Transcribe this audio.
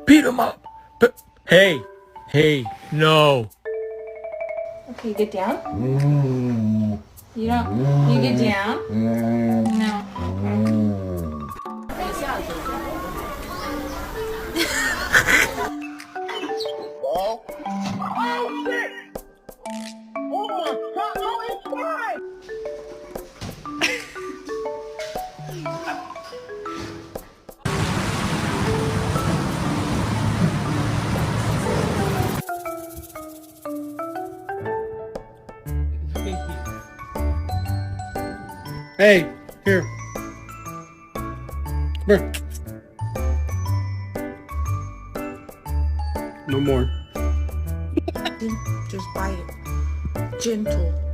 Beat him up. Hey, no. Okay, get down. You don't. You get down. No. Oh shit! Oh my god! No, it's fine. Hey, here. Come here. No more. Just bite it. Gentle.